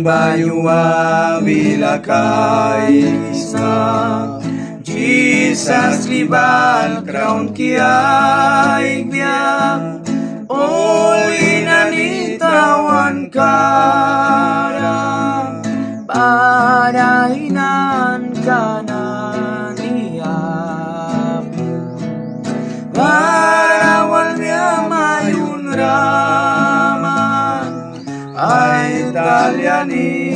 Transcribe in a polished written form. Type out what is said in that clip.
bayua bilakay isa. Jesus libal crown kiay biyang uli na nitawan karang padahinan ka na niyam parawal niya mayun raman ay talyani